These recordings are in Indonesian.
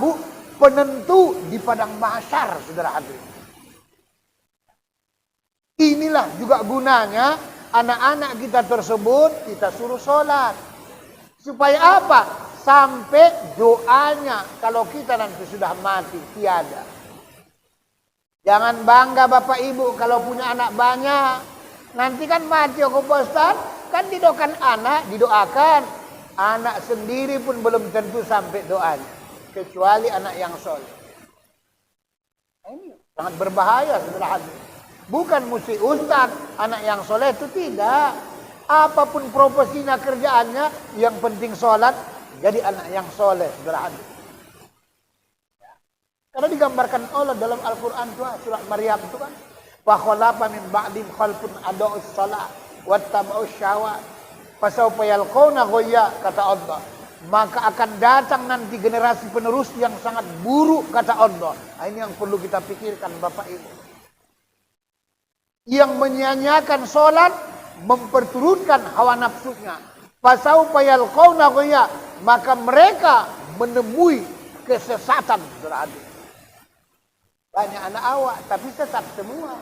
pelaku penentu di padang mahsyar, saudara hadirin. Inilah juga gunanya anak-anak kita tersebut kita suruh sholat. Supaya apa? Sampai doanya kalau kita nanti sudah mati tiada. Jangan bangga Bapak Ibu kalau punya anak banyak. Nanti kan mati aku Ustaz, kan didoakan anak, didoakan. Anak sendiri pun belum tentu sampai doanya. Kecuali anak yang soleh. Ini sangat berbahaya saudara hadirin. Bukan mesti ustaz, anak yang soleh itu tidak. Apapun profesinya, kerjaannya, yang penting sholat, jadi anak yang soleh, saudara hadirin. Karena digambarkan Allah dalam Al-Quran itu, surat Maryam itu kan. Fakhalafa min ba'dim khalfun ada'us salat wattaba'us syahwat fasawfa yalqawna ghayya, kata Allah. Maka akan datang nanti generasi penerus yang sangat buruk, kata Allah. Nah, ini yang perlu kita pikirkan Bapak Ibu. Yang menyia-nyiakan sholat, memperturutkan hawa nafsunya. Fasawfa yalqawna ghayya, maka mereka menemui kesesatan, saudara adik. Banyak anak awak tapi sesat semua.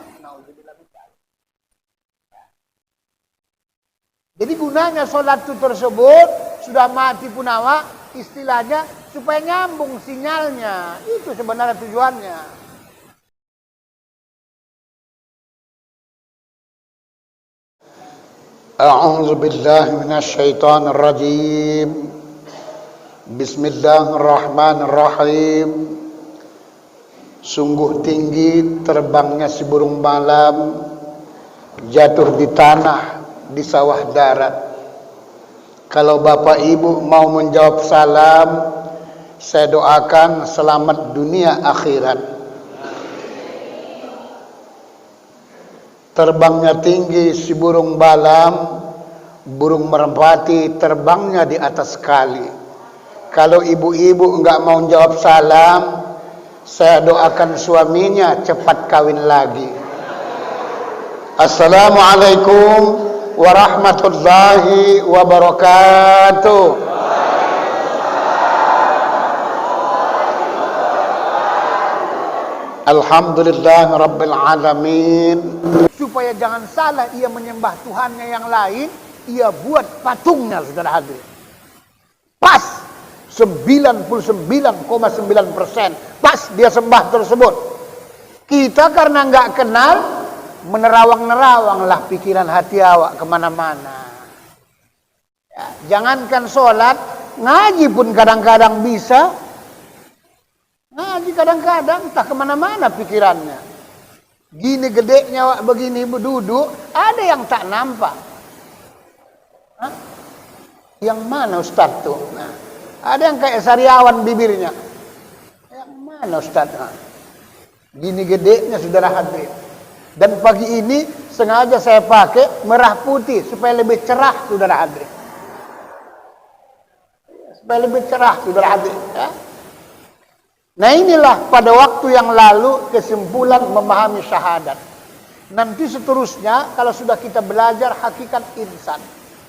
Jadi gunanya sholat itu tersebut, sudah mati pun awak, istilahnya supaya nyambung sinyalnya. Itu sebenarnya tujuannya. A'udzu billahi minasyaitonir rajim. Bismillahirrahmanirrahim. Sungguh tinggi terbangnya si burung malam, jatuh di tanah, di sawah darat. Kalau Bapak Ibu mau menjawab salam, saya doakan selamat dunia akhirat. Terbangnya tinggi si burung balam, burung merpati terbangnya di atas kali. Kalau ibu-ibu enggak mau jawab salam, saya doakan suaminya cepat kawin lagi. Assalamualaikum warahmatullahi wabarakatuh. Alhamdulillah rabbil alamin. Supaya jangan salah ia menyembah Tuhannya yang lain, ia buat patungnya, saudara hadirin. Pas 99,9% pas dia sembah tersebut. Kita karena nggak kenal, menerawang-nerawanglah pikiran hati awak kemana-mana. Ya, jangankan sholat, ngaji pun kadang-kadang bisa. Ngaji kadang-kadang tak kemana-mana pikirannya. Gini gedenya awak begini duduk, ada yang tak nampak. Hah? Yang mana Ustaz tuh? Nah, ada yang kayak sariawan bibirnya. Yang mana Ustaz? Nah, gini gedenya saudara hadirin. Dan pagi ini sengaja saya pakai merah putih supaya lebih cerah, saudara hadirin. Supaya lebih cerah, saudara hadirin. Ya. Nah inilah pada waktu yang lalu kesimpulan memahami syahadat. Nanti seterusnya kalau sudah kita belajar hakikat insan,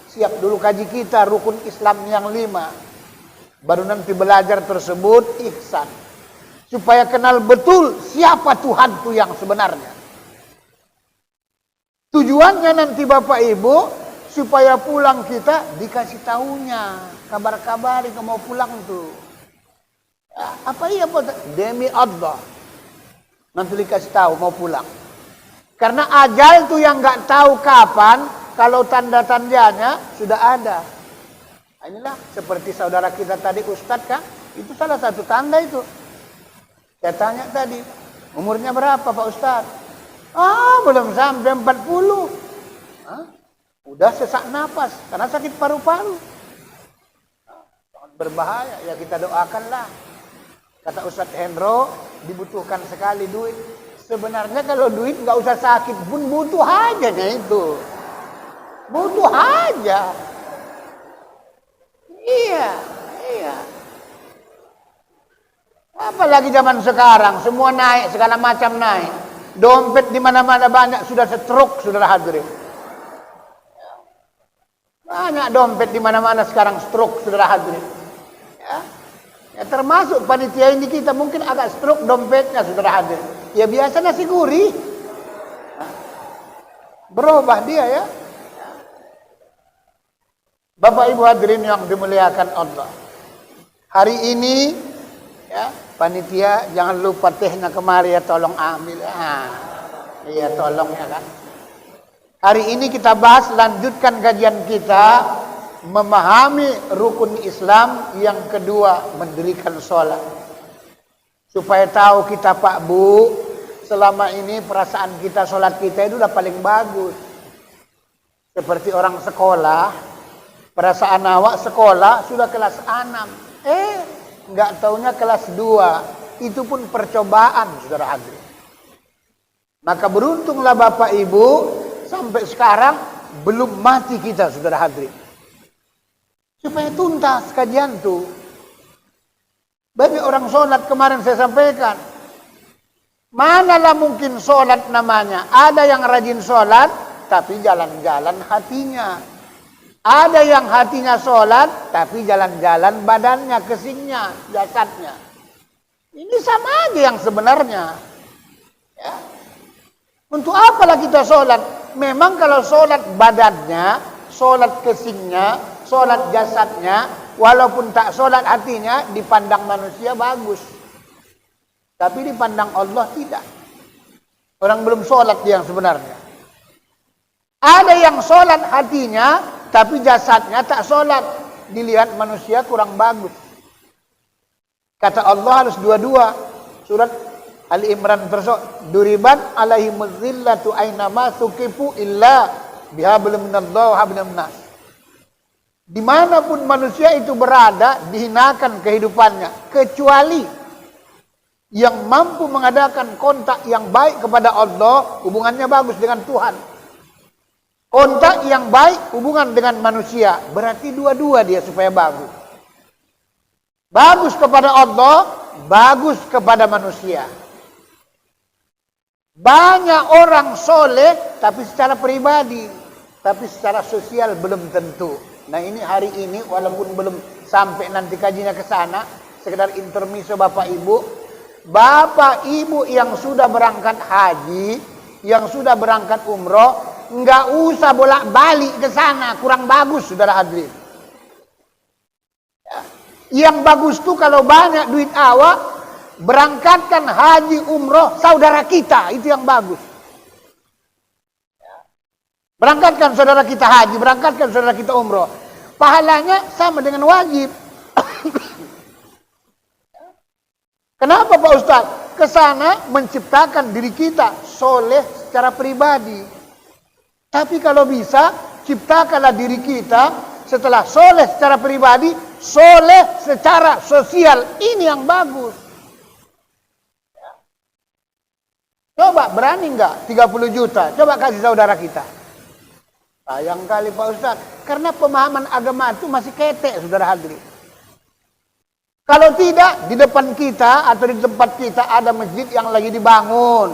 siap dulu kaji kita rukun Islam yang 5. Baru nanti belajar tersebut ihsan. Supaya kenal betul siapa Tuhan itu yang sebenarnya. Tujuannya nanti Bapak Ibu supaya pulang kita dikasih tahunya, kabar-kabari kamu mau pulang tuh. Ya, apa iya Pak? Demi Allah. Nanti dikasih tahu mau pulang. Karena ajal tuh yang nggak tahu kapan, kalau tanda-tandanya sudah ada. Nah, inilah seperti saudara kita tadi Ustadz kan, itu salah satu tanda itu. Saya tanya tadi, umurnya berapa Pak Ustadz? Belum sampai 40. Udah sesak napas karena sakit paru-paru. Sangat berbahaya, ya kita doakanlah. Kata Ustadz Hendro, dibutuhkan sekali duit. Sebenarnya kalau duit nggak usah sakit pun butuh aja itu. Butuh aja. Iya. Apalagi zaman sekarang, semua naik, segala macam naik. Dompet di mana-mana banyak, sudah stroke, saudara hadirin. Banyak dompet di mana-mana sekarang stroke, saudara hadirin. Ya. Ya, termasuk panitia ini kita mungkin agak stroke dompetnya, saudara hadir. Ya biasa nasi gurih. Berubah dia ya. Bapak Ibu hadirin yang dimuliakan Allah. Hari ini ya, panitia jangan lupa tehnya kemari ya, tolong ambil. Iya tolong ya kan. Hari ini kita bahas, lanjutkan kajian kita memahami rukun Islam yang kedua, mendirikan sholat. Supaya tahu kita Pak Bu, selama ini perasaan kita sholat kita itu udah paling bagus. Seperti orang sekolah, perasaan awak sekolah sudah kelas 6. Nggak taunya kelas 2. Itu pun percobaan, saudara hadirin. Maka beruntunglah Bapak Ibu, sampai sekarang belum mati kita, saudara hadirin. Supaya tuntas kajian tuh. Bagi orang sholat kemarin saya sampaikan, manalah mungkin sholat namanya. Ada yang rajin sholat, tapi jalan-jalan hatinya. Ada yang hatinya sholat, tapi jalan-jalan badannya, kesingnya, jasadnya. Ini sama aja yang sebenarnya. Ya. Untuk apalah kita sholat? Memang kalau sholat badannya, sholat kesingnya, sholat jasadnya, walaupun tak sholat hatinya, dipandang manusia bagus. Tapi dipandang Allah tidak. Orang belum sholat dia yang sebenarnya. Ada yang sholat hatinya, tapi jasadnya tak sholat. Dilihat manusia kurang bagus. Kata Allah harus dua-dua. Surat Ali Imran tersebut, duribat alaihimuz zillatu ainama sukifu illa bihablum minallah wa hablum minas. Dimanapun manusia itu berada, dihinakan kehidupannya, kecuali yang mampu mengadakan kontak yang baik kepada Allah, hubungannya bagus dengan Tuhan. Kontak yang baik, hubungan dengan manusia. Berarti dua-dua dia supaya bagus. Bagus kepada Allah, bagus kepada manusia. Banyak orang soleh, tapi secara pribadi. Tapi secara sosial belum tentu. Nah ini hari ini, walaupun belum sampai nanti kajinya ke sana, sekedar intermiso Bapak Ibu. Bapak Ibu yang sudah berangkat haji, yang sudah berangkat umroh, nggak usah bolak-balik ke sana, kurang bagus, saudara hadirin. Ya. Yang bagus tuh kalau banyak duit awak, berangkatkan haji umroh saudara kita, itu yang bagus. Ya. Berangkatkan saudara kita haji, berangkatkan saudara kita umroh, pahalanya sama dengan wajib. Kenapa Pak Ustadz? Kesana menciptakan diri kita soleh secara pribadi. Tapi kalau bisa, ciptakanlah diri kita setelah soleh secara pribadi, soleh secara sosial. Ini yang bagus. Coba berani enggak 30 juta? Coba kasih saudara kita. Sayang kali Pak Ustadz. Karena pemahaman agama itu masih ketek, saudara hadirin. Kalau tidak, di depan kita atau di tempat kita ada masjid yang lagi dibangun.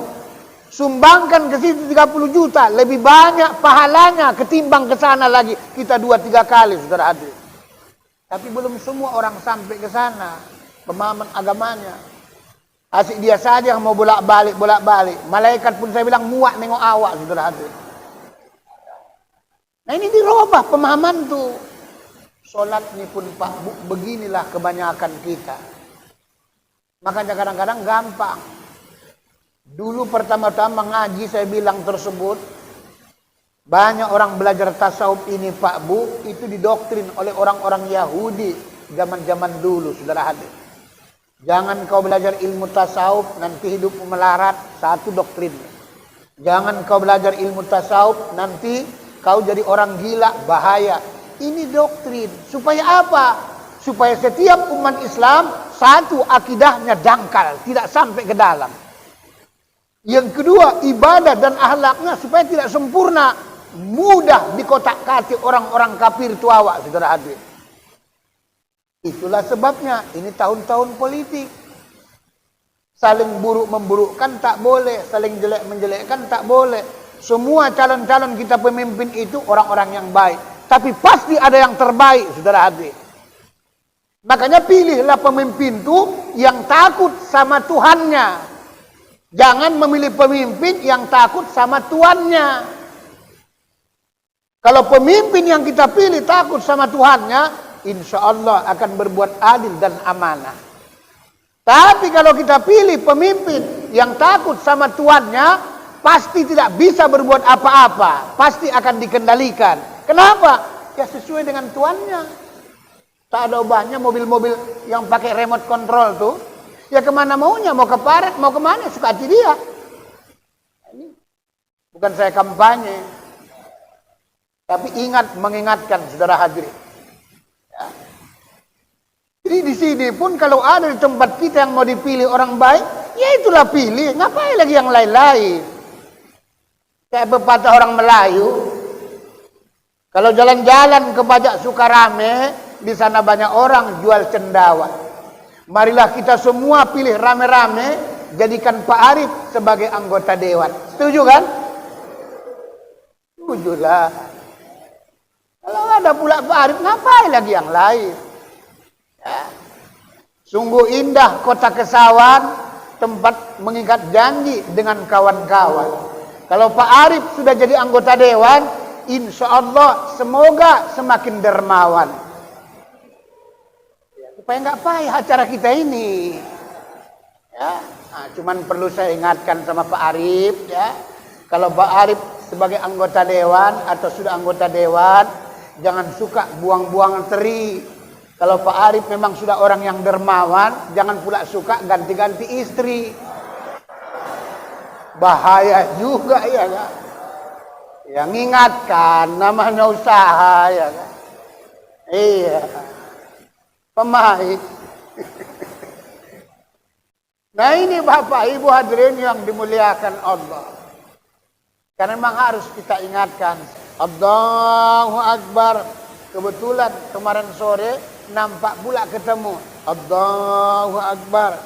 Sumbangkan ke situ 30 juta. Lebih banyak pahalanya ketimbang ke sana lagi. Kita 2-3 kali, saudara hadirin. Tapi belum semua orang sampai ke sana. Pemahaman agamanya. Asik dia saja yang mau bolak-balik. Malaikat pun saya bilang muak nengok awak, saudara hadirin. Nah ini dirubah pemahaman tuh. Sholat ini pun Pak Bu, beginilah kebanyakan kita. Makanya kadang-kadang gampang. Dulu pertama-tama ngaji saya bilang tersebut, banyak orang belajar tasawuf ini Pak Bu, itu didoktrin oleh orang-orang Yahudi zaman-zaman dulu, saudara hadir. Jangan kau belajar ilmu tasawuf, nanti hidupmu melarat, satu doktrinnya. Jangan kau belajar ilmu tasawuf, nanti kau jadi orang gila, bahaya. Ini doktrin. Supaya apa? Supaya setiap umat Islam, satu akidahnya dangkal, tidak sampai ke dalam. Yang kedua, ibadah dan akhlaknya supaya tidak sempurna, mudah dikotak-katik orang-orang kafir itu awak, saudara hadir. Itulah sebabnya ini tahun-tahun politik. Saling buruk-memburukkan tak boleh, saling jelek-menjelekkan tak boleh. Semua calon-calon kita pemimpin itu orang-orang yang baik. Tapi pasti ada yang terbaik, saudara hadir. Makanya pilihlah pemimpin itu yang takut sama Tuhannya. Jangan memilih pemimpin yang takut sama tuannya. Kalau pemimpin yang kita pilih takut sama Tuhannya, insya Allah akan berbuat adil dan amanah. Tapi kalau kita pilih pemimpin yang takut sama tuannya, pasti tidak bisa berbuat apa-apa. Pasti akan dikendalikan. Kenapa? Ya sesuai dengan tuannya. Tak ada ubahnya mobil-mobil yang pakai remote control tuh. Ya kemana maunya, mau ke barat, mau kemana, suka hati dia. Ini bukan saya kampanye. Tapi mengingatkan saudara hadirin. Ya. Jadi di sini pun kalau ada di tempat kita yang mau dipilih orang baik, ya itulah pilih. Ngapain lagi yang lain-lain? Kayak pepatah orang Melayu. Kalau jalan-jalan ke Bajak Sukarame, di sana banyak orang jual cendawan. Marilah kita semua pilih rame-rame, jadikan Pak Arif sebagai anggota dewan. Setuju kan? Setujulah. Kalau ada pula Pak Arif, ngapain lagi yang lain? Ya. Sungguh indah kota Kesawan, tempat mengikat janji dengan kawan-kawan. Kalau Pak Arif sudah jadi anggota dewan, insya Allah semoga semakin dermawan. Supaya nggak payah acara kita ini. Ya, nah, cuman perlu saya ingatkan sama Pak Arif, ya. Kalau Pak Arif sebagai anggota dewan atau sudah anggota dewan, jangan suka buang-buang teri. Kalau Pak Arif memang sudah orang yang dermawan, jangan pula suka ganti-ganti istri. Bahaya juga ya kan. Yang ingatkan namanya usaha ya kan. Iya. Pemain. Nah ini Bapak Ibu hadirin yang dimuliakan Allah. Karena memang harus kita ingatkan. Allahu Akbar. Kebetulan kemarin sore nampak pula ketemu. Allahu Akbar.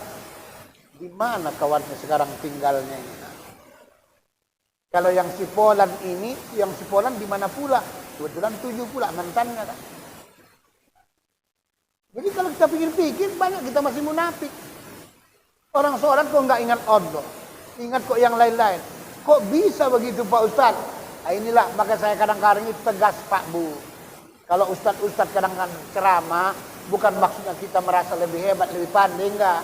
Di mana kawannya sekarang tinggalnya ini? Kalau yang si Polan ini, yang si Polan di mana pula? Kebetulan 7 pula mantannya kan. Jadi kalau kita pikir-pikir, banyak kita masih munafik. Orang sholat kok nggak ingat Allah, ingat kok yang lain-lain. Kok bisa begitu Pak Ustadz? Nah, inilah maka saya kadang-kadang itu tegas Pak Bu. Kalau Ustadz kadang-kadang ceramah, bukan maksudnya kita merasa lebih hebat, lebih pandai, enggak.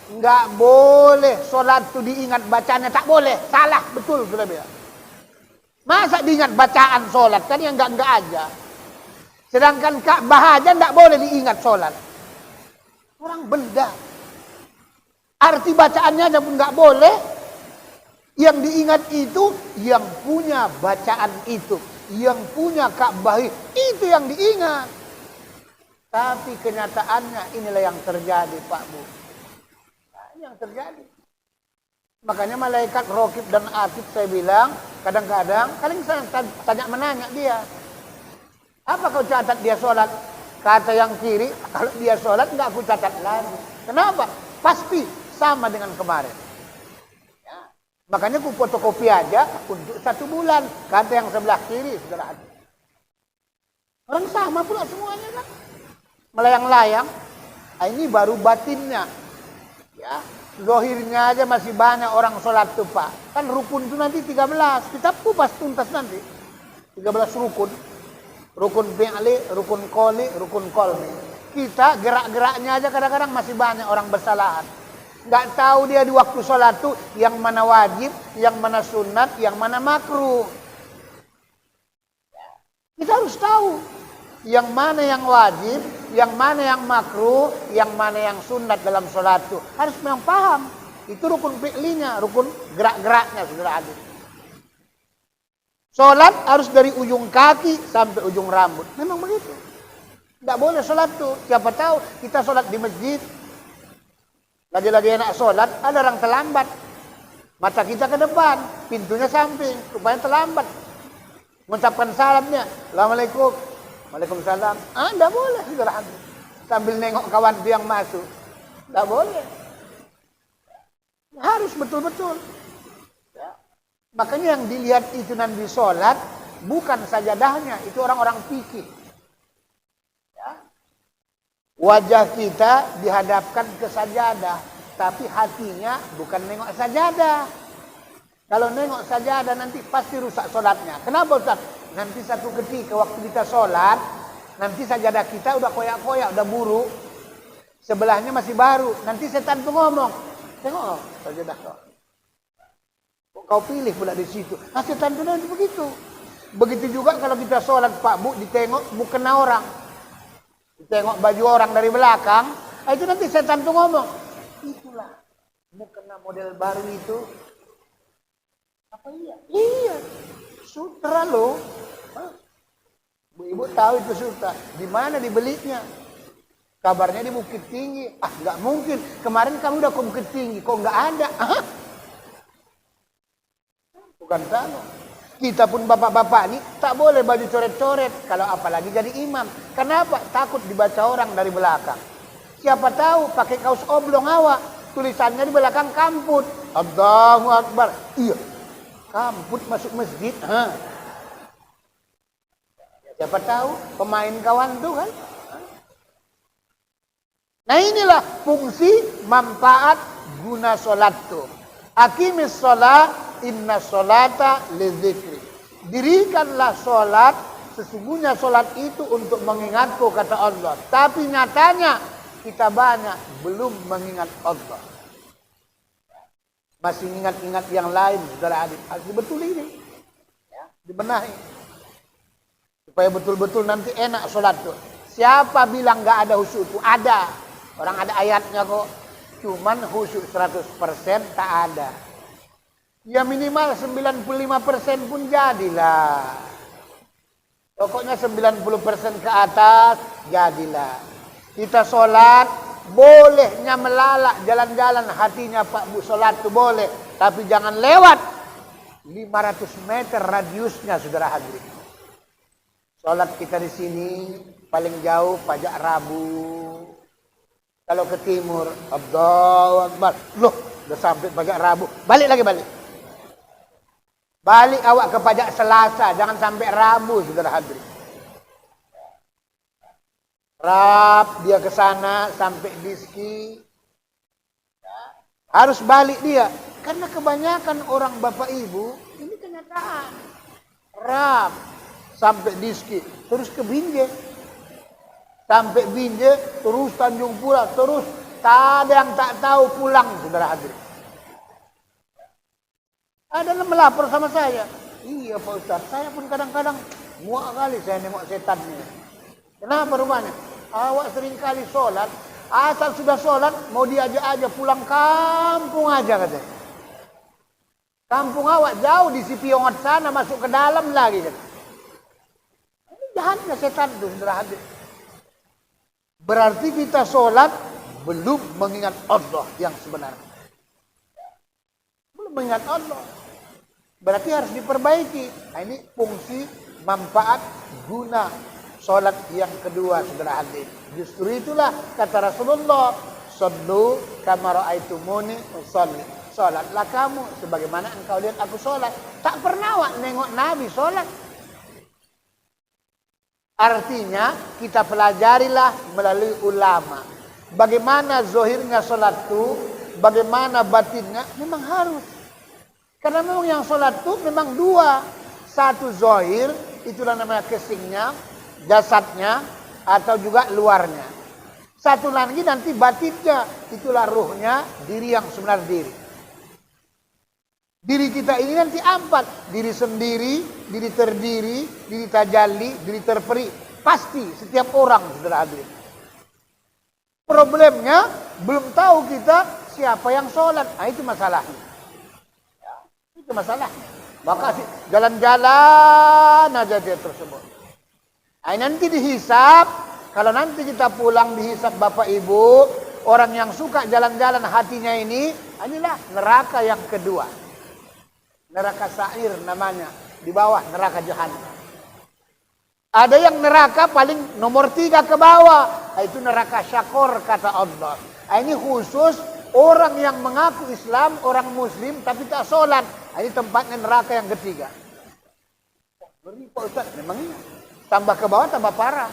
Enggak boleh sholat itu diingat bacaannya, tak boleh, salah, betul sudah bilang. Masa diingat bacaan sholat, kan yang enggak aja. Sedangkan Ka'bah aja tidak boleh diingat sholat. Orang benda. Arti bacaannya aja pun nggak boleh. Yang diingat itu yang punya bacaan itu, yang punya Ka'bah itu yang diingat. Tapi kenyataannya inilah yang terjadi Pak Bu. Nah, ini yang terjadi. Makanya malaikat Raqib dan Atid saya bilang kadang-kadang saya tanya menanya dia. Apa kau catat dia sholat? Kata yang kiri, kalau dia sholat enggak aku catat lagi. Kenapa? Pasti sama dengan kemarin. Ya. Makanya aku fotokopi aja untuk 1 bulan. Kata yang sebelah kiri, saudara. Orang sama pula semuanya kan. Melayang-layang. Nah, ini baru batinnya. Ya. Zohirnya aja masih banyak orang sholat tuh Pak. Kan rukun itu nanti 13. Kita kupas tuntas nanti. 13 rukun. Rukun fi'li, rukun qoli, rukun qalbi. Kita gerak-geraknya aja kadang-kadang masih banyak orang bersalahan. Nggak tahu dia di waktu sholat tuh yang mana wajib, yang mana sunat, yang mana makruh. Kita harus tahu yang mana yang wajib, yang mana yang makruh, yang mana yang sunat dalam sholat tuh. Harus memang paham. Itu rukun fi'linya, rukun gerak-geraknya saudara adik. Sholat harus dari ujung kaki sampai ujung rambut. Memang begitu. Tidak boleh sholat tuh. Siapa tahu kita sholat di masjid. Lagi-lagi enak sholat, ada orang terlambat. Mata kita ke depan, pintunya samping. Supaya terlambat. Mengucapkan salamnya. Assalamualaikum. Waalaikumsalam. Tidak boleh. Sambil nengok kawan yang masuk. Tidak boleh. Harus betul-betul. Makanya yang dilihat itu nanti sholat, bukan sajadahnya, itu orang-orang fikih. Ya. Wajah kita dihadapkan ke sajadah, tapi hatinya bukan nengok sajadah. Kalau nengok sajadah nanti pasti rusak sholatnya. Kenapa Ustaz? Nanti satu ketika waktu kita sholat, nanti sajadah kita udah koyak-koyak, udah buruk. Sebelahnya masih baru. Nanti setan tuh ngomong, tengok sajadah kau. Kok kau pilih pula di situ? Nah setan tuh nanti begitu. Begitu juga kalau kita sholat Pak Bu, ditengok mukena orang. Ditengok baju orang dari belakang, itu nanti setan tuh ngomong, itulah mukena model baru itu. Apa iya? Iya, sutra loh. Bu-ibu tahu itu sutra. Di mana dibelinya? Kabarnya di Bukit Tinggi. Ah, nggak mungkin. Kemarin kamu udah ke Bukit Tinggi, kok nggak ada? Ah? Bukan sama. Kita pun bapak-bapak ini tak boleh baju coret-coret. Kalau apalagi jadi imam. Kenapa? Takut dibaca orang dari belakang. Siapa tahu pakai kaos oblong awak. Tulisannya di belakang kamput. Allahu Akbar. Iya. Kamput masuk masjid. Ha. Siapa tahu pemain kawan tuh kan. Nah inilah fungsi manfaat guna sholat tuh. Aqimis sholat. Inna sholata lidzikri. Dirikanlah sholat, sesungguhnya sholat itu untuk mengingatku kata Allah. Tapi nyatanya kita banyak belum mengingat Allah. Masih ingat-ingat yang lain, saudara adik. Harus betul ini, ya, dibenahi supaya betul-betul nanti enak sholat tuh. Siapa bilang nggak ada khusyuk itu? Ada. Orang ada ayatnya kok. Cuman khusyuk 100% tak ada. Ya minimal 95% pun jadilah. Pokoknya 90% ke atas jadilah. Kita sholat, bolehnya melalak jalan-jalan hatinya Pak Bu sholat itu boleh. Tapi jangan lewat 500 meter radiusnya saudara hadirin. Sholat kita di sini paling jauh pajak Rabu. Kalau ke timur, Allahu Akbar. Loh, udah sampai pajak Rabu. Balik lagi balik. Balik awak ke pajak Selasa, jangan sampai Rabu, saudara hadirin. Rap dia ke sana sampai Diski. Harus balik dia, karena kebanyakan orang Bapak Ibu ini kenyataan. Rap sampai Diski, terus ke Binjai. Sampai Binjai, terus Tanjung Pura, terus tak ada yang tak tahu pulang, saudara hadirin. Ada yang melapor sama saya. Iya Pak Ustaz, saya pun kadang-kadang muak kali saya nengok setannya. Kenapa rupanya? Awak sering kali sholat, asal sudah sholat, mau diajak aja pulang kampung aja katanya. Kampung awak jauh di Sipiongot sana, masuk ke dalam lagi. Ini jahatnya setan itu, saudara hadir. Berarti kita sholat belum mengingat Allah yang sebenarnya. Belum mengingat Allah. Berarti harus diperbaiki. Nah, ini fungsi manfaat guna sholat yang kedua, saudara hadir. Justru itulah kata Rasulullah, "Shallu kama ra'aitumuni usolli." Sholatlah kamu sebagaimana engkau lihat aku sholat. Tak pernah awak nengok Nabi sholat. Artinya kita pelajarilah melalui ulama. Bagaimana zohirnya sholat itu, bagaimana batinnya, memang harus. Karena memang yang sholat itu memang dua. Satu zohir, itulah namanya casingnya, jasadnya, atau juga luarnya. Satu lagi nanti batinnya, itulah ruhnya, diri yang sebenar diri. Diri kita ini nanti empat. Diri sendiri, diri terdiri, diri tajalli, diri terperi. Pasti setiap orang, saudara hadirin. Problemnya, belum tahu kita siapa yang sholat. Nah itu masalahnya. Itu masalahnya. Maka jalan-jalan aja dia tersebut. Nah, nanti dihisap. Kalau nanti kita pulang dihisap Bapak Ibu, orang yang suka jalan-jalan hatinya ini, inilah neraka yang kedua. Neraka sa'ir namanya. Di bawah neraka jahannam. Ada yang neraka paling nomor 3 ke bawah. Itu neraka syakor kata Allah. Nah, ini khusus orang yang mengaku Islam, orang Muslim tapi tak sholat. Ini tempatnya neraka yang ketiga. Ngeri Pak Ustaz, memang iya. Tambah ke bawah tambah parah.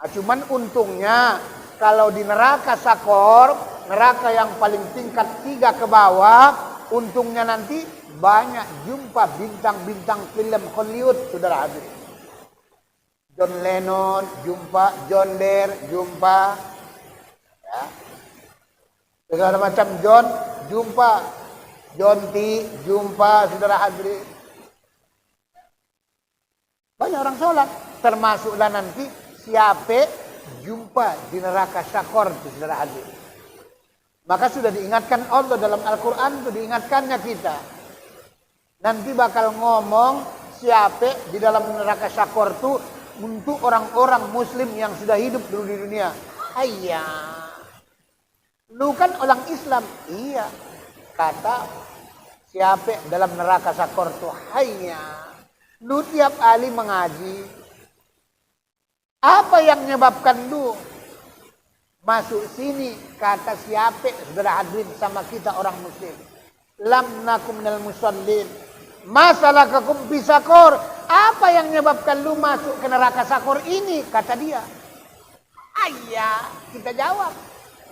Nah, cuman untungnya kalau di neraka sakor, neraka yang paling tingkat 3 ke bawah, untungnya nanti banyak jumpa bintang-bintang film Hollywood, saudara hadirin. John Lennon jumpa, John Deere jumpa, ya. Segala macam John jumpa, John T jumpa, saudara hadirin. Banyak orang sholat, termasuklah nanti siapa jumpa di neraka syakor itu, saudara hadirin. Maka sudah diingatkan Allah dalam Al-Quran itu, diingatkannya kita. Nanti bakal ngomong siapa di dalam neraka syakor itu untuk orang-orang muslim yang sudah hidup dulu di dunia. Hayya. Lu kan orang Islam. Iya. Kata siapa dalam neraka syakor itu. Hayya. Lu tiap kali mengaji. Apa yang menyebabkan lu masuk sini? Kata siapa, saudara hadirin, sama kita orang muslim. Lam nakum minal musallin. Masalah kakum bisakor. Apa yang menyebabkan lu masuk ke neraka sakor ini? Kata dia. Ayah, kita jawab.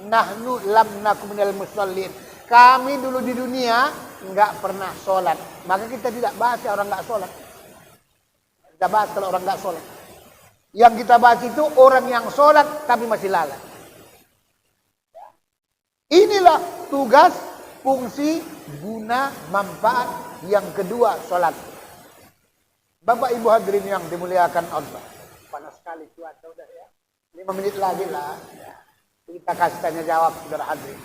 Nahnu lam nakum minal musallin. Kami dulu di dunia enggak pernah sholat. Maka kita tidak bahas ya orang enggak sholat. Kita bahas kalau orang enggak sholat. Yang kita bahas itu orang yang sholat tapi masih lalai. Inilah tugas, fungsi, guna, manfaat yang kedua sholat. Bapak Ibu hadirin yang dimuliakan Allah. Panas sekali cuaca udah ya. 5 menit lagi lah. Ya. Kita kasih tanya jawab, saudara hadirin.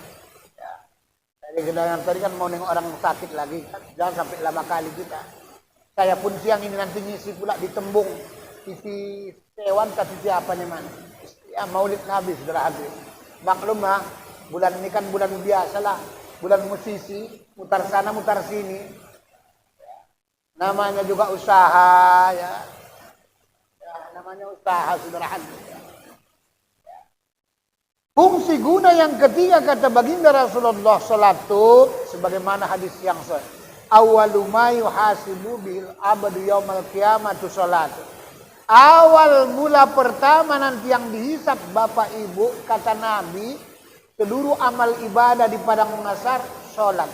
Ya. Tadi kan mau nengok orang sakit lagi. Jangan sampai lama kali kita. Saya pun siang ini nanti ngisi pula di Tembung. TV Sewan ke TV apanya mana. Ya, Maulid Nabi, saudara hadirin. Maklum lah, bulan ini kan bulan biasa lah. Bulan musisi, mutar sana, mutar sini. Namanya juga usaha, ya. Ya, namanya usaha, saudara hadirin. Fungsi guna yang ketiga kata baginda Rasulullah salatu, sebagaimana hadis yang sahih. Awwalu ma yuhasibu bil abadu yaumal qiyamatu salatu. Awal mula pertama nanti yang dihisap Bapak Ibu, kata Nabi, seluruh amal ibadah di padang mahsyar salat.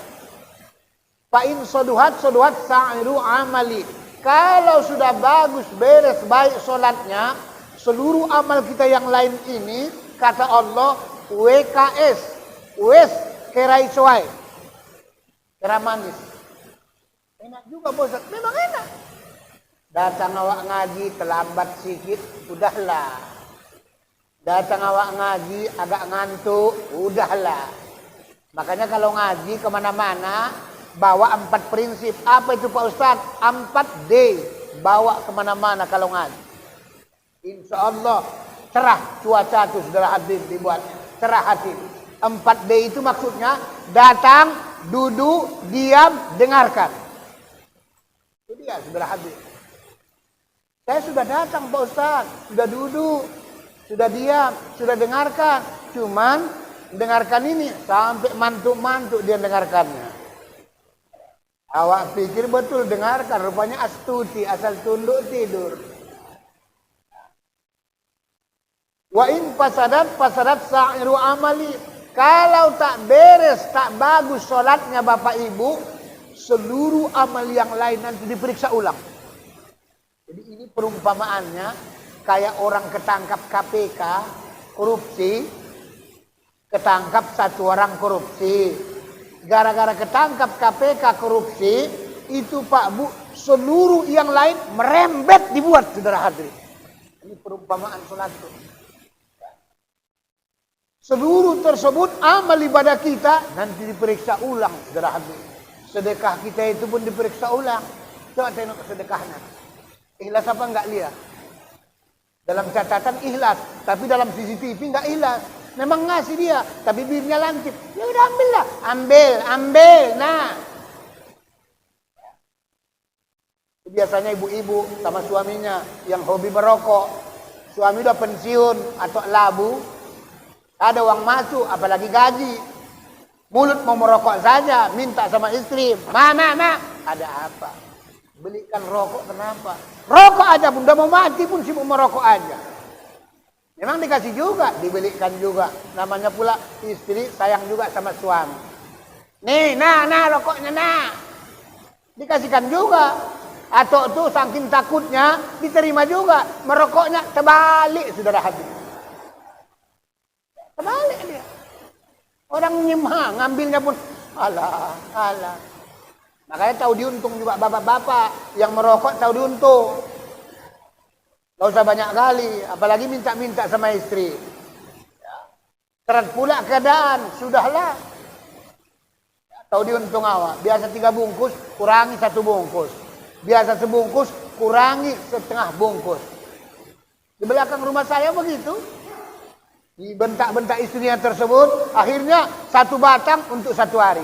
Fa in saduhat sa'iru amali. Kalau sudah bagus, beres, baik salatnya, seluruh amal kita yang lain ini, kata Allah, WKS, wes kerai soai, kera manis. Enak juga bosat, memang enak. Datang awak ngaji terlambat sedikit, udahlah. Datang awak ngaji agak ngantuk, udahlah. Makanya kalau ngaji kemana-mana, bawa 4 prinsip. Apa itu Pak Ustadz? 4D. Bawa kemana-mana kalau ngaji. Insya Allah cerah cuaca itu, saudara hadirin, dibuat cerah hati. 4D itu maksudnya datang, duduk, diam, dengarkan. Itu dia, saudara hadirin. Saya sudah datang Pak Ustadz, sudah duduk, sudah diam, sudah dengarkan. Cuman dengarkan ini sampai mantuk-mantuk dia dengarkannya. Awak pikir betul dengarkan, rupanya astuti, asal tunduk tidur. Wa in pasadat sa'iru amali. Kalau tak beres, tak bagus sholatnya Bapak Ibu, seluruh amal yang lain nanti diperiksa ulang. Jadi ini perumpamaannya kayak orang ketangkap KPK korupsi, ketangkap 1 orang korupsi. Gara-gara ketangkap KPK korupsi, itu Pak Bu, seluruh yang lain merembet dibuat, saudara hadirin. Ini perumpamaan sholat itu. Seluruh tersebut amal ibadah kita nanti diperiksa ulang, saudara hadirin. Sedekah kita itu pun diperiksa ulang. Coba tengok sedekahnya. Ikhlas apa enggak lihat? Dalam catatan ikhlas, tapi dalam CCTV enggak ikhlas. Memang ngasih dia, tapi bibirnya lancip. Ya udah ambillah, ambil. Nah, biasanya ibu-ibu sama suaminya yang hobi merokok. Suami udah pensiun atau labu, ada uang masuk, apalagi gaji. Mulut mau merokok saja, minta sama istri, ma, ada apa? Belikan rokok, kenapa? Rokok aja pun, udah mau mati pun sibuk merokok aja. Memang dikasih juga, dibelikan juga. Namanya pula istri sayang juga sama suami. Nih, nah rokoknya nah. Dikasihkan juga. Atau tuh saking takutnya diterima juga. Merokoknya terbalik saudara hati. Terbalik dia. Orang nyimah ngambilnya pun alah. Makanya tahu diuntung juga bapak-bapak yang merokok tahu diuntung. Gak usah banyak kali, apalagi minta-minta sama istri. Kerat pula keadaan, sudahlah. Tahu diuntung awak. Biasa 3 bungkus, kurangi 1 bungkus. Biasa sebungkus, kurangi setengah bungkus. Di belakang rumah saya begitu. Dibentak-bentak istrinya tersebut, akhirnya 1 batang untuk 1 hari.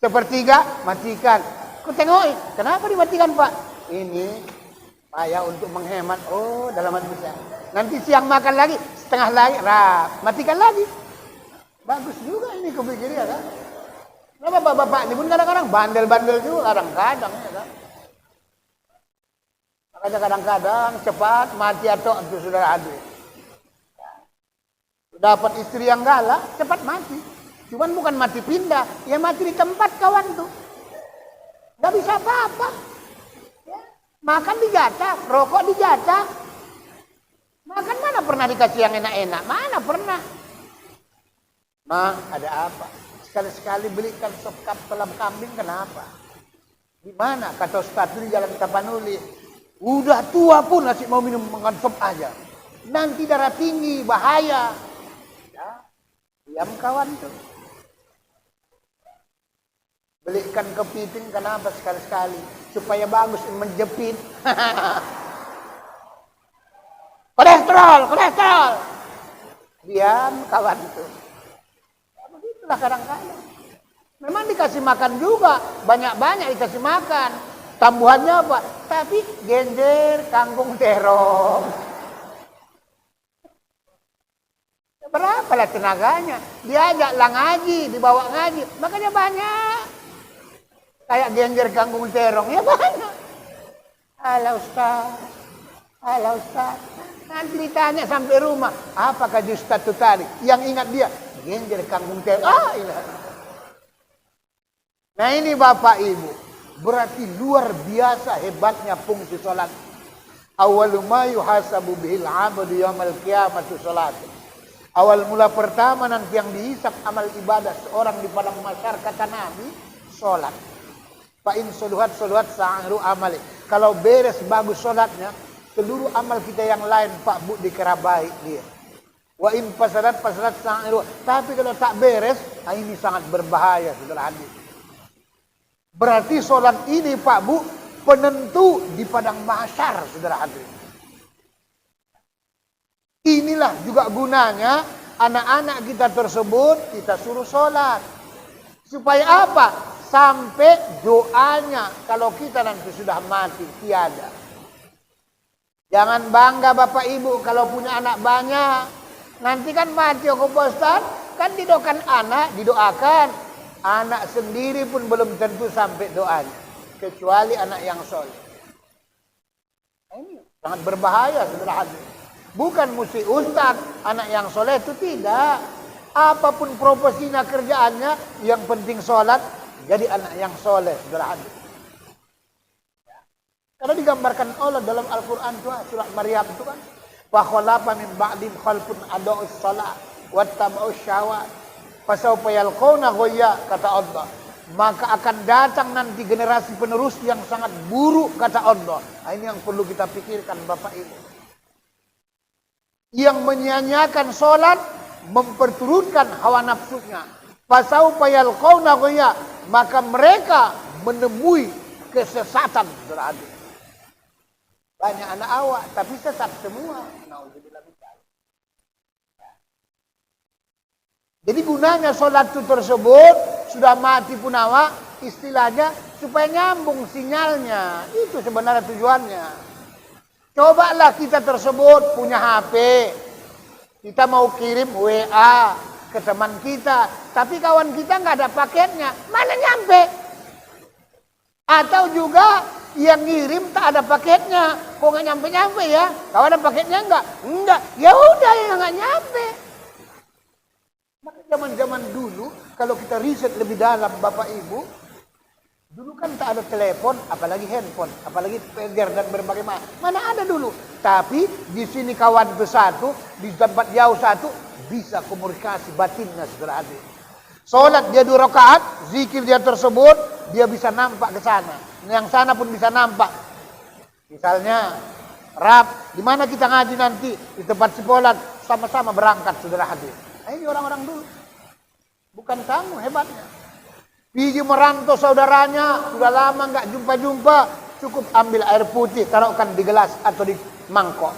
1/3 matikan. Kau tengok, kenapa dimatikan Pak? Ini payah untuk menghemat. Oh, dalam hati saya. Nanti siang makan lagi, setengah lagi, matikan lagi. Bagus juga ini kepikirnya kan. Nah, bapak-bapak ini pun kadang-kadang bandel-bandel juga kadang-kadang ya kan. Makanya kadang-kadang cepat mati atau itu sudah ada. Dapat istri yang galak, cepat mati. Cuman bukan mati pindah, ya mati di tempat kawan tuh. Gak bisa apa-apa. Makan dijatah, rokok dijatah. Makan mana pernah dikasih yang enak-enak? Mana pernah? Ma, ada apa? Sekali-sekali belikan sop kolam kambing, kenapa? Di mana? Kata Ustaz di Jalan Tapanuli. Udah tua pun masih mau minum makan sop aja. Nanti darah tinggi, bahaya. Ya, diam kawan tuh. Belikan kepiting, kenapa sekali-sekali? Supaya bagus menjepit. Kolesterol. Diam kawan itu. Ya, begitulah kadang-kadang. Memang dikasih makan juga. Banyak-banyak dikasih makan. Tambuhannya apa? Tapi genjer, kangkung terong. Berapa lah tenaganya? Diajaklah ngaji, dibawa ngaji. Makanya banyak. Kayak genjer kangkung terong, ya banyak. Alah Ustaz. Nanti ditanya sampai rumah, apakah Ustaz itu tadi? Yang ingat dia, genjer kangkung terong. Nah ini Bapak Ibu, berarti luar biasa hebatnya fungsi sholat. Awwalu ma yuhasabu bihil abdu yaumal qiyamati sholat. Awal mula pertama nanti yang dihisap amal ibadah seorang di padang mahsyar kata Nabi, sholat. Fa'in soluhat sa'aru amali. Kalau beres bagus sholatnya, seluruh amal kita yang lain Pak Bu dikira baik dia. Wa in fasadat sa'aru. Tapi kalau tak beres, ini sangat berbahaya saudara hadir. Berarti sholat ini Pak Bu penentu di padang mahsyar saudara hadir. Inilah juga gunanya anak-anak kita tersebut kita suruh sholat. Supaya apa? Sampai doanya kalau kita nanti sudah mati tiada. Jangan bangga Bapak Ibu kalau punya anak banyak. Nanti kan mati aku Ustaz, kan didoakan anak, didoakan. Anak sendiri pun belum tentu sampai doanya. Kecuali anak yang soleh. Ini sangat berbahaya saudara hadir. Bukan mesti Ustaz, anak yang soleh itu tidak. Apapun profesinya kerjaannya, yang penting sholat. Jadi anak yang soleh, saudara hadir. Karena digambarkan Allah dalam Al-Quran itu, surat Maryam itu kan. Fakhalafa min ba'dim khalfun ada'us salat wattaba'us syahwat fasawfa yalqawna ghayya, kata Allah. Maka akan datang nanti generasi penerus yang sangat buruk, kata Allah. Nah, ini yang perlu kita pikirkan Bapak Ibu. Yang menyia-nyiakan sholat, memperturutkan hawa nafsunya. Fasawfa yalqawna ghayya, maka mereka menemui kesesatan berarti. Banyak anak awak tapi sesat semua. Jadi gunanya sholat itu tersebut sudah mati pun awak istilahnya supaya nyambung sinyalnya. Itu sebenarnya tujuannya. Cobalah kita tersebut punya HP. Kita mau kirim WA ke teman kita, tapi kawan kita nggak ada paketnya, mana nyampe? Atau juga Yang ngirim tak ada paketnya. Kok nggak nyampe-nyampe ya? Kau ada paketnya enggak? Enggak. Ya udah ya nggak nyampe. Maka zaman-zaman dulu, kalau kita riset lebih dalam Bapak Ibu, dulu kan tak ada telepon, apalagi handphone, apalagi pager dan berbagai macam. Mana ada dulu. Tapi di sini kawan itu satu, di tempat jauh satu, bisa komunikasi batinnya saudara adik. Sholat dia 2 rakaat, zikir dia tersebut, dia bisa nampak ke sana. Yang sana pun bisa nampak. Misalnya, di mana kita ngaji nanti? Di tempat Cipolan, sama-sama berangkat saudara hadir. Ini orang-orang dulu. Bukan kamu hebatnya. Pergi merantau saudaranya, sudah lama nggak jumpa-jumpa, cukup ambil air putih, taruhkan di gelas atau di mangkok.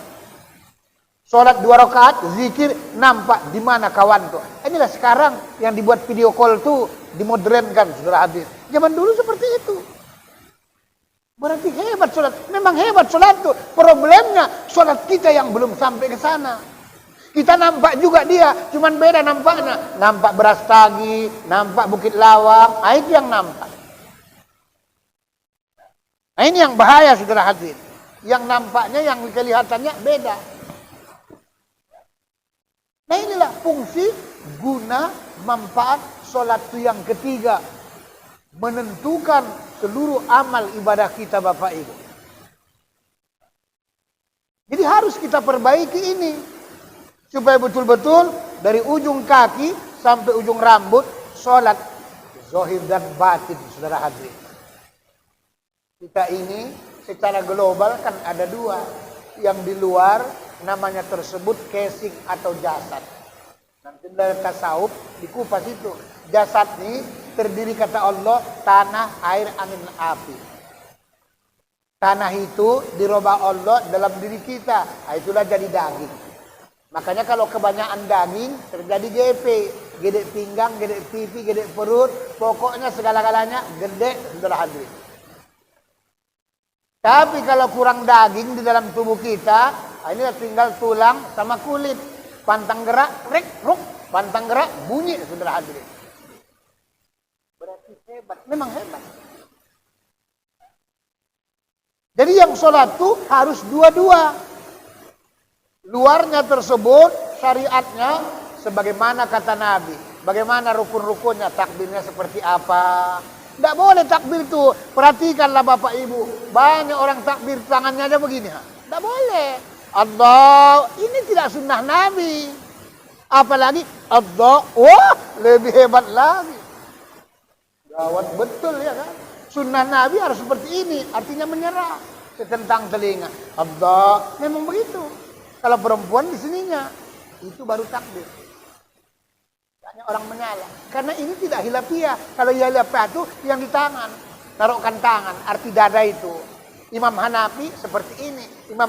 Sholat 2 rakaat, zikir, nampak di mana kawan tuh. Inilah sekarang yang dibuat video call tuh dimodernkan saudara hadir. Zaman dulu seperti itu. Berarti hebat sholat. Memang hebat sholat tuh. Problemnya sholat kita yang belum sampai ke sana. Kita nampak juga dia, cuman beda nampaknya. Nampak Brastagi, nampak Bukit Lawang, itu yang nampak. Nah, ini yang bahaya saudara hadir. Yang nampaknya, yang kelihatannya beda. Nah inilah fungsi, guna, manfaat sholat itu yang ketiga. Menentukan seluruh amal ibadah kita Bapak Ibu. Jadi harus kita perbaiki ini. Supaya betul-betul dari ujung kaki sampai ujung rambut, sholat zahir dan batin saudara hadirin. Kita ini secara global kan ada 2. Yang di luar namanya tersebut casing atau jasad. Nanti dari tasawuf dikupas itu. Jasad ini terdiri kata Allah tanah, air, angin, api. Tanah itu dirubah Allah dalam diri kita. Itulah jadi daging. Makanya kalau kebanyakan daging terjadi GP. Gede pinggang, gede pipi, gede perut. Pokoknya segala-galanya gede saudara hadirin. Tapi kalau kurang daging di dalam tubuh kita, inilah tinggal tulang sama kulit. Pantang gerak, rek, ruk. Pantang gerak, bunyi saudara hadirin. Berarti hebat, memang hebat. Jadi yang sholat itu harus 2-2. Luarnya tersebut, syariatnya, sebagaimana kata Nabi. Bagaimana rukun-rukunnya, takbirnya seperti apa. Tidak boleh takbir itu. Perhatikanlah Bapak Ibu. Banyak orang takbir tangannya aja begini. Tidak boleh. Allah. Ini tidak sunnah Nabi. Apalagi Allah. Wah, lebih hebat lagi. Gawat betul ya kan. Sunnah Nabi harus seperti ini. Artinya menyerah. Setentang telinga. Allah. Memang begitu. Kalau perempuan di sininya. Itu baru takbir. Banyak orang menyalah. Karena ini tidak hilafiah. Kalau hilafiah itu yang di tangan. Taruhkan tangan. Arti dada itu. Imam Hanafi seperti ini. Imam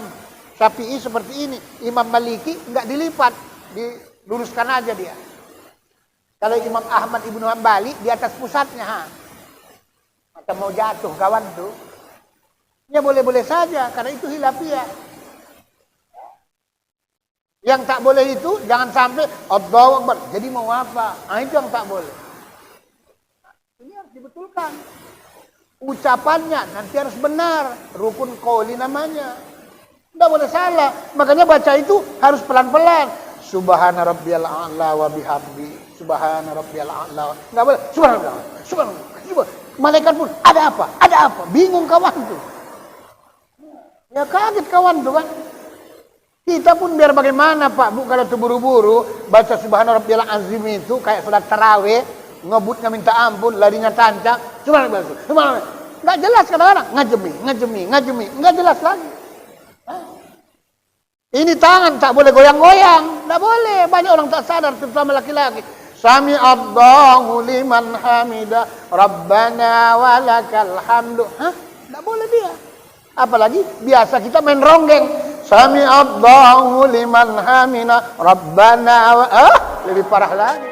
Syafi'i seperti ini. Imam Maliki enggak dilipat. Diluruskan aja dia. Kalau Imam Ahmad Ibnu Hambali di atas pusatnya. Macam mau jatuh kawan tuh. Ya boleh-boleh saja. Karena itu hilafiah. Yang tak boleh itu jangan sampai Allahu Akbar. Jadi mau apa? Itu yang tak boleh. Ini harus dibetulkan. Ucapannya nanti harus benar. Rukun qauli namanya. Tidak boleh salah. Makanya baca itu harus pelan-pelan. Subhana rabbiyal a'la wa bihamdi. Subhana rabbiyal a'la. Enggak boleh. Subhanallah. Subhanallah. Malaikat pun ada apa? Ada apa? Bingung kawan tuh. Ya kaget kawan tuh kan. Kita pun biar bagaimana Pak Bu kalau terburu-buru baca Subhana Rabbiyal Azim itu kayak salat tarawih, ngebutnya minta ampun, larinya tancap, subhanallah. Enggak jelas kadang-kadang, ngajemi, enggak jelas lagi. Ini tangan tak boleh goyang-goyang, enggak boleh. Banyak orang tak sadar terutama laki-laki. Sami Allahu liman hamida, Rabbana walakal hamdu. Enggak boleh dia. Apalagi biasa kita main ronggeng. Sami Allahu liman hamina Rabbana lebih parah lagi.